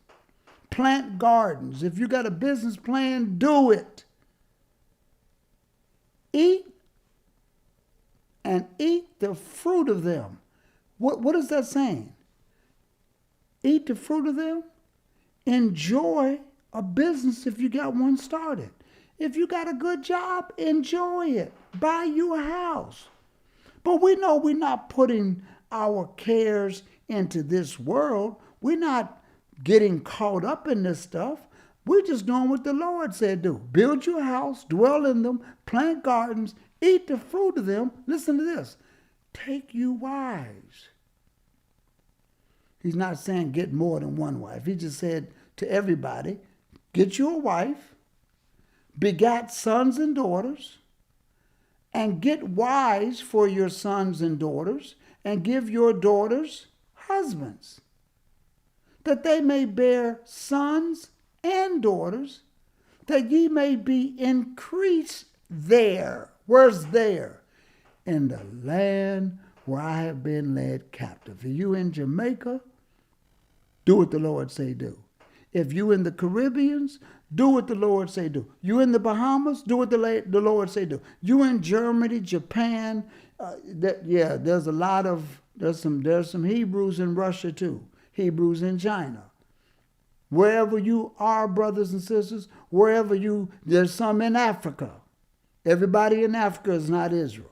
Plant gardens. If you got a business plan, do it. Eat and eat the fruit of them. What is that saying? Eat the fruit of them? Enjoy a business if you got one started. If you got a good job, enjoy it. Buy you a house. But we know we're not putting our cares into this world. We're not getting caught up in this stuff. We're just doing what the Lord said do. Build your house, dwell in them, plant gardens, eat the fruit of them. Listen to this. Take you wives. He's not saying get more than one wife. He just said to everybody, get you a wife, begat sons and daughters, and get wives for your sons and daughters, and give your daughters husbands, that they may bear sons and daughters, that ye may be increased there. Where's there? in the land where I have been led captive. If you in Jamaica, do what the Lord say do. If you in the Caribbeans, do what the Lord say do. You in the Bahamas, do what the Lord say do. You in Germany, Japan, there's a lot of there's some Hebrews in Russia too. Hebrews in China. Wherever you are, brothers and sisters, there's some in Africa. Everybody in Africa is not Israel.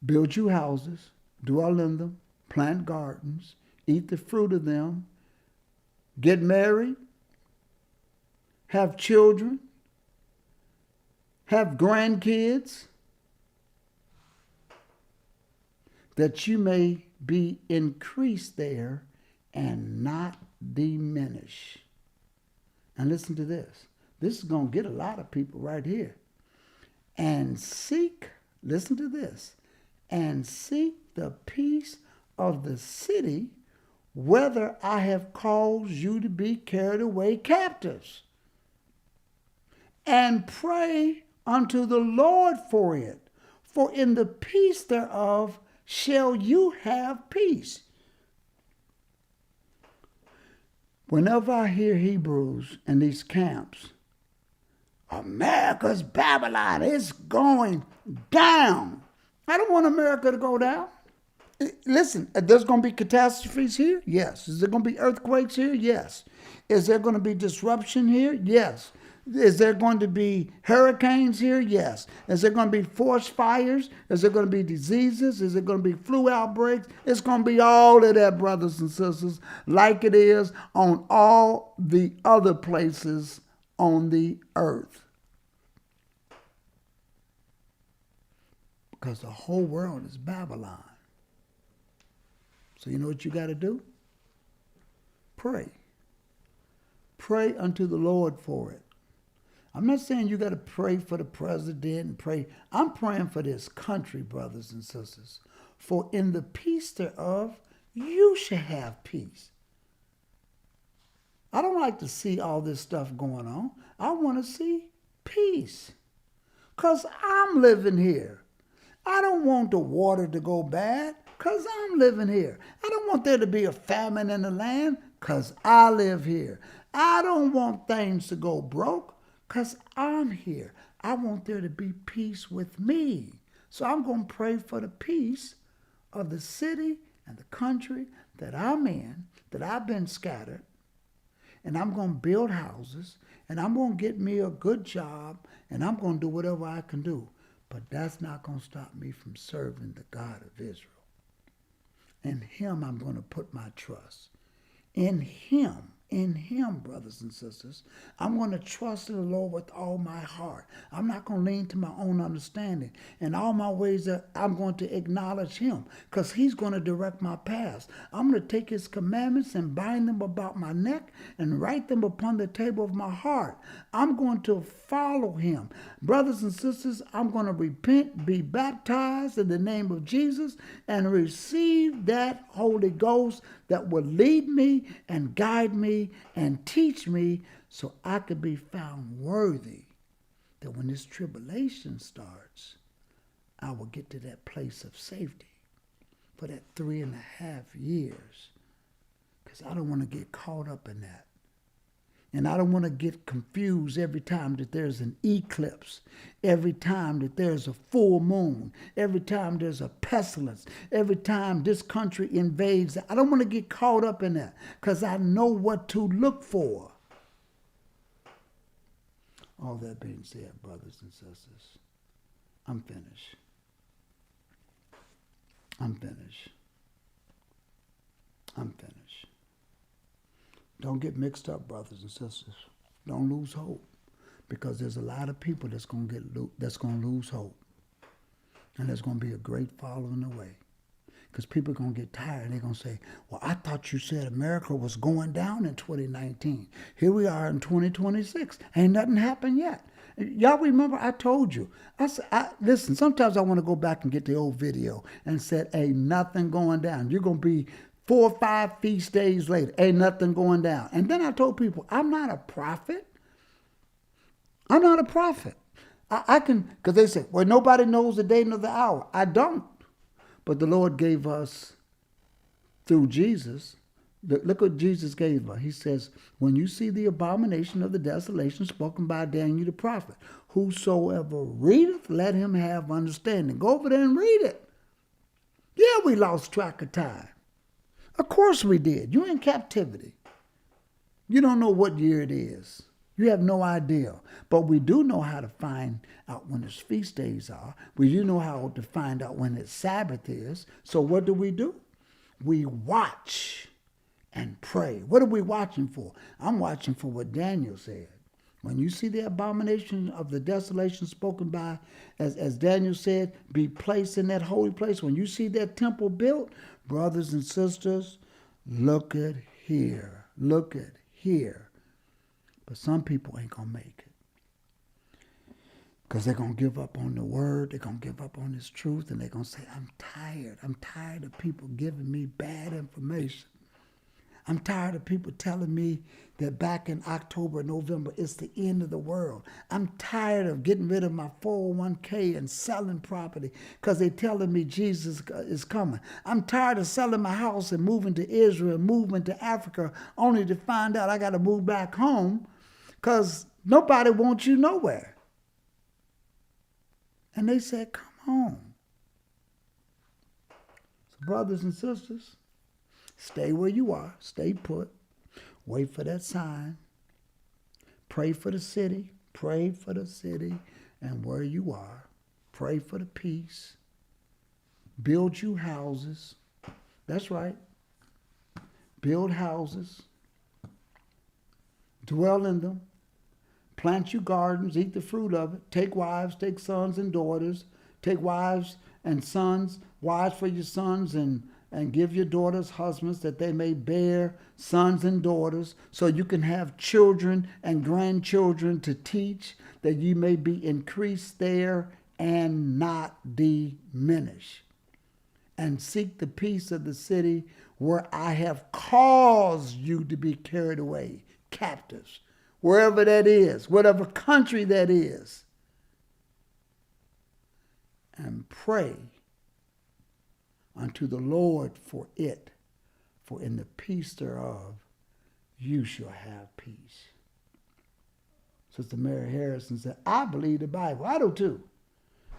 Build you houses, dwell in them, plant gardens, eat the fruit of them, get married, have children, have grandkids, that you may be increased there and not diminish. And listen to this. This is going to get a lot of people right here. And seek, listen to this, and seek the peace of the city, whether I have caused you to be carried away captives. And pray unto the Lord for it, for in the peace thereof shall you have peace. Whenever I hear Hebrews in these camps, America's Babylon is going down. I don't want America to go down. Listen, there's going to be catastrophes here? Yes. Is there going to be earthquakes here? Yes. Is there going to be disruption here? Yes. Is there going to be hurricanes here? Yes. Is there going to be forest fires? Is there going to be diseases? Is there going to be flu outbreaks? It's going to be all of that, brothers and sisters, like it is on all the other places on the earth. Because the whole world is Babylon. So you know what you got to do? Pray. Pray unto the Lord for it. I'm not saying you got to pray for the president and pray. I'm praying for this country, brothers and sisters. For in the peace thereof, you shall have peace. I don't like to see all this stuff going on. I want to see peace. Because I'm living here. I don't want the water to go bad because I'm living here. I don't want there to be a famine in the land because I live here. I don't want things to go broke because I'm here. I want there to be peace with me. So I'm going to pray for the peace of the city and the country that I'm in, that I've been scattered. And I'm going to build houses, and I'm going to get me a good job, and I'm going to do whatever I can do. But that's not going to stop me from serving the God of Israel. In him I'm going to put my trust. In him, brothers and sisters, I'm going to trust in the Lord with all my heart. I'm not going to lean to my own understanding. In all my ways, I'm going to acknowledge him because he's going to direct my paths. I'm going to take his commandments and bind them about my neck and write them upon the table of my heart. I'm going to follow him. Brothers and sisters, I'm going to repent, be baptized in the name of Jesus, and receive that Holy Ghost that will lead me and guide me and teach me so I could be found worthy that when this tribulation starts, I will get to that place of safety for that 3.5 years, because I don't want to get caught up in that. And I don't want to get confused every time that there's an eclipse, every time that there's a full moon, every time there's a pestilence, every time this country invades. I don't want to get caught up in that because I know what to look for. All that being said, brothers and sisters, I'm finished. I'm finished. I'm finished. Don't get mixed up, brothers and sisters. Don't lose hope, because there's a lot of people that's going to lose hope, and there's going to be a great following away, because people are going to get tired and they're going to say, "Well, I thought you said America was going down in 2019. Here we are in 2026. Ain't nothing happened yet." Y'all remember I told you. I said, listen, sometimes I want to go back and get the old video and said, "Ain't nothing going down. You're going to be 4 or 5 feast days later, ain't nothing going down." And then I told people, I'm not a prophet. I'm not a prophet. I can, because they say, well, nobody knows the day nor the hour. I don't. But the Lord gave us through Jesus. Look what Jesus gave us. He says, when you see the abomination of the desolation spoken by Daniel the prophet, whosoever readeth, let him have understanding. Go over there and read it. Yeah, we lost track of time. Of course we did. You're in captivity. You don't know what year it is. You have no idea. But we do know how to find out when its feast days are. We do know how to find out when its Sabbath is. So what do? We watch and pray. What are we watching for? I'm watching for what Daniel said. When you see the abomination of the desolation spoken by, as Daniel said, be placed in that holy place. When you see that temple built, brothers and sisters, look at here. Look at here. But some people ain't going to make it. Because they're going to give up on the word. They're going to give up on this truth. And they're going to say, I'm tired. I'm tired of people giving me bad information. I'm tired of people telling me that back in October, November, it's the end of the world. I'm tired of getting rid of my 401k and selling property because they're telling me Jesus is coming. I'm tired of selling my house and moving to Israel, moving to Africa, only to find out I got to move back home because nobody wants you nowhere. And they said, come home. So brothers and sisters, stay where you are. Stay put. Wait for that sign. Pray for the city. Pray for the city and where you are. Pray for the peace. Build you houses. That's right. Build houses. Dwell in them. Plant you gardens. Eat the fruit of it. Take wives. Take sons and daughters. Take wives and sons. Wives for your sons and give your daughters husbands that they may bear sons and daughters so you can have children and grandchildren to teach that you may be increased there and not diminish. And seek the peace of the city where I have caused you to be carried away, captives, wherever that is, whatever country that is. And pray unto the Lord for it, for in the peace thereof you shall have peace. Sister Mary Harrison said, I believe the Bible. I do too.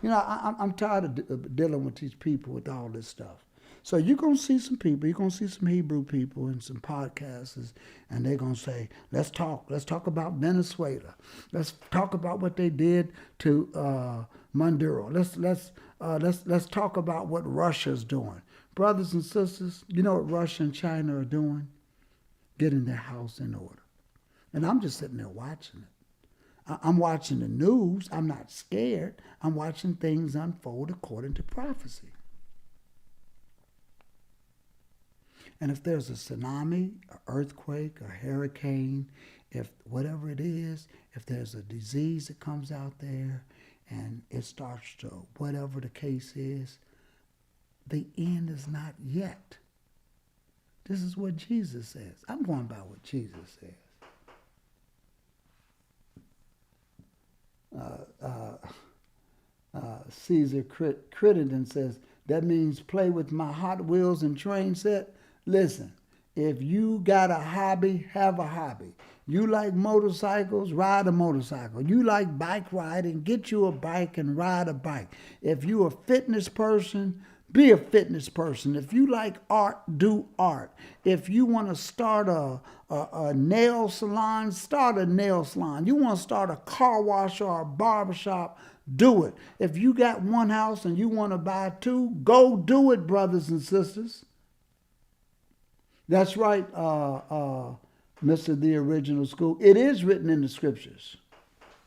You know, I'm tired of dealing with these people with all this stuff. So you're going to see some people, you're going to see some Hebrew people and some podcasters, and they're going to say, let's talk. Let's talk about Venezuela. Let's talk about what they did to Maduro. Let's talk about what Russia's doing. Brothers and sisters, you know what Russia and China are doing? Getting their house in order. And I'm just sitting there watching it. I'm watching the news. I'm not scared. I'm watching things unfold according to prophecy. And if there's a tsunami, an earthquake, a hurricane, if whatever it is, if there's a disease that comes out there and it starts to, whatever the case is, the end is not yet. This is what Jesus says. I'm going by what Jesus says. Caesar Crittenden says, that means play with my Hot Wheels and train set. Listen, if you got a hobby, have a hobby. You like motorcycles, ride a motorcycle. You like bike riding, get you a bike and ride a bike. If you a fitness person, be a fitness person. If you like art, do art. If you want to start a nail salon, start a nail salon. You want to start a car wash or a barbershop, do it. If you got one house and you want to buy two, go do it, brothers and sisters. That's right, Mr. The Original School. It is written in the scriptures.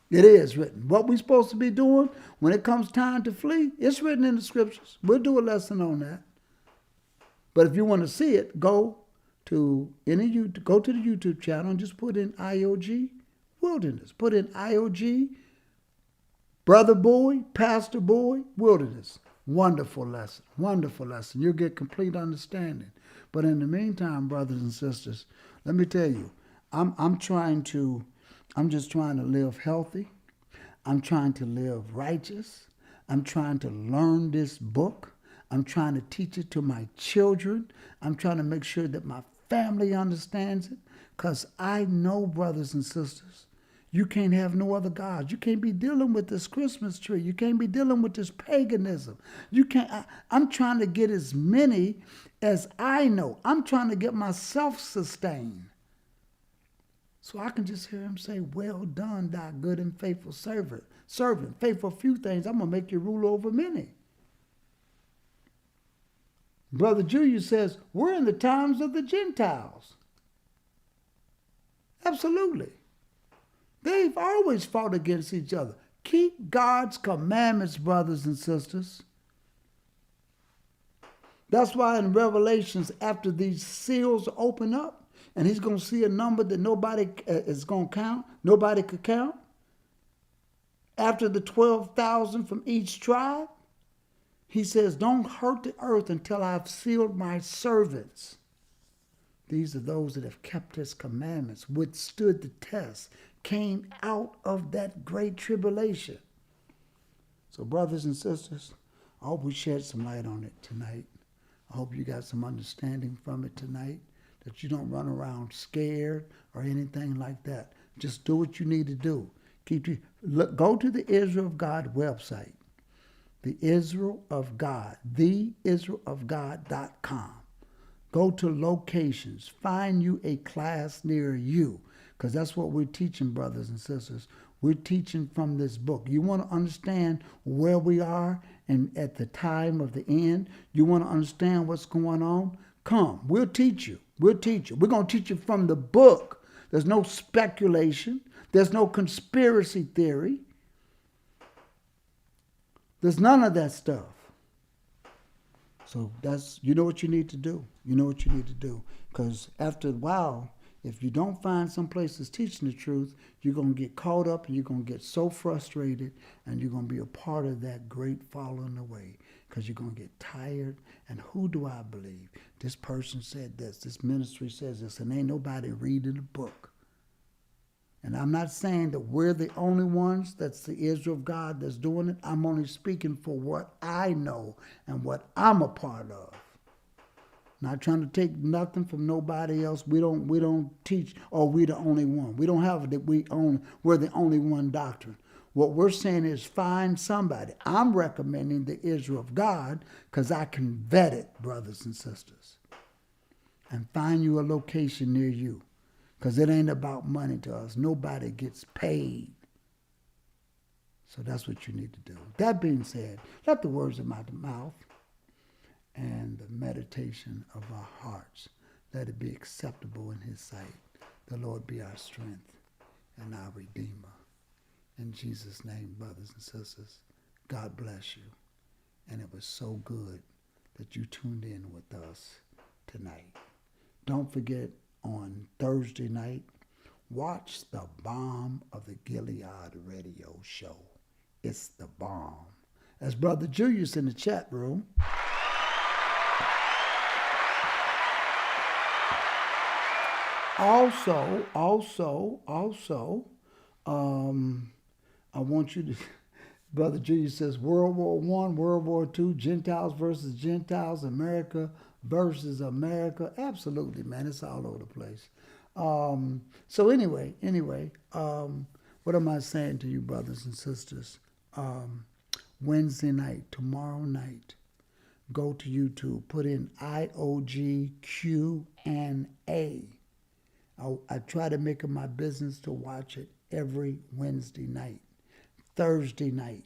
It is written. What we're supposed to be doing when it comes time to flee, it's written in the scriptures. We'll do a lesson on that. But if you want to see it, go to the YouTube channel and just put in IOG Wilderness. Put in IOG Brother Boy, Pastor Boy, Wilderness. Wonderful lesson. Wonderful lesson. You'll get complete understanding. But in the meantime, brothers and sisters, let me tell you, I'm just trying to live healthy. I'm trying to live righteous. I'm trying to learn this book. I'm trying to teach it to my children. I'm trying to make sure that my family understands it. Because I know, brothers and sisters, you can't have no other gods. You can't be dealing with this Christmas tree. You can't be dealing with this paganism. You can't. I'm trying to get as many as I know. I'm trying to get myself sustained. So I can just hear him say, well done, thy good and faithful servant. Faithful few things, I'm going to make you rule over many. Brother Julius says, we're in the times of the Gentiles. Absolutely. They've always fought against each other. Keep God's commandments, brothers and sisters. That's why in Revelations, after these seals open up, and he's going to see a number that nobody is going to count, nobody could count. After the 12,000 from each tribe, he says, don't hurt the earth until I've sealed my servants. These are those that have kept his commandments, withstood the test, came out of that great tribulation. So brothers and sisters, I hope we shed some light on it tonight. I hope you got some understanding from it tonight, that you don't run around scared or anything like that. Just do what you need to do. Go to the Israel of God website, the Israel of God, theisraelofgod.com. Go to locations. Find you a class near you, because that's what we're teaching, brothers and sisters. We're teaching from this book. You want to understand where we are and at the time of the end? You want to understand what's going on? Come, we'll teach you. We'll teach you. We're going to teach you from the book. There's no speculation. There's no conspiracy theory. There's none of that stuff. So you know what you need to do. You know what you need to do. Because after a while, if you don't find some place that's teaching the truth, you're going to get caught up and you're going to get so frustrated, and you're going to be a part of that great falling away, because you're going to get tired. And who do I believe? This person said this. This ministry says this, and ain't nobody reading the book. And I'm not saying that we're the only ones, that's the Israel of God that's doing it. I'm only speaking for what I know and what I'm a part of. Not trying to take nothing from nobody else. We don't teach, oh, we're the only one. We don't have that we're the only one doctrine. What we're saying is find somebody. I'm recommending the Israel of God because I can vet it, brothers and sisters. And find you a location near you. Because it ain't about money to us. Nobody gets paid. So that's what you need to do. That being said, let the words of my mouth and the meditation of our hearts, let it be acceptable in his sight. The Lord be our strength and our Redeemer. In Jesus' name, brothers and sisters, God bless you. And it was so good that you tuned in with us tonight. Don't forget, on Thursday night, watch the Bomb of the Gilead radio show. It's the bomb. As Brother Julius in the chat room. Also, I want you to, Brother Julius says, World War I, World War II, Gentiles versus Gentiles, America versus America. Absolutely, man. It's all over the place. So anyway, what am I saying to you, brothers and sisters? Wednesday night, tomorrow night, go to YouTube, put in IOGQ&A. I try to make it my business to watch it every Wednesday night, Thursday night.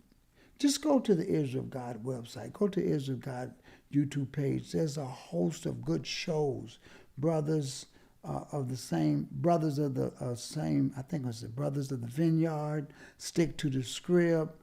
Just go to the Israel of God website. Go to Israel of God YouTube page. There's a host of good shows. Brothers of the same, Brothers of the same, I think it was the Brothers of the Vineyard, Stick to the Script.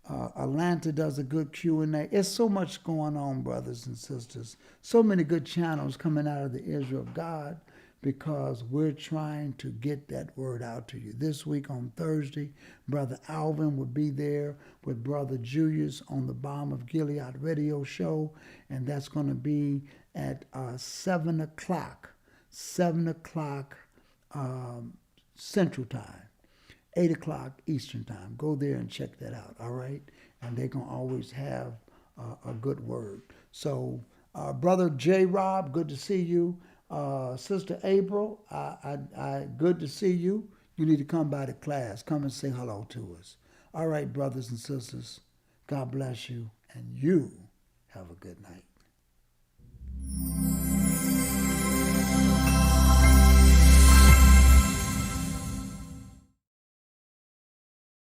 Atlanta does a good Q&A. There's so much going on, brothers and sisters. So many good channels coming out of the Israel of God, because we're trying to get that word out to you. This week on Thursday, Brother Alvin will be there with Brother Julius on the Bomb of Gilead radio show, and that's going to be at 7 o'clock Central Time. 8 o'clock Eastern Time. Go there and check that out, all right? And they're going to always have a good word. So, Brother J. Rob, good to see you. Sister April, good to see you. You need to come by the class. Come and say hello to us. All right, brothers and sisters, God bless you, and you have a good night.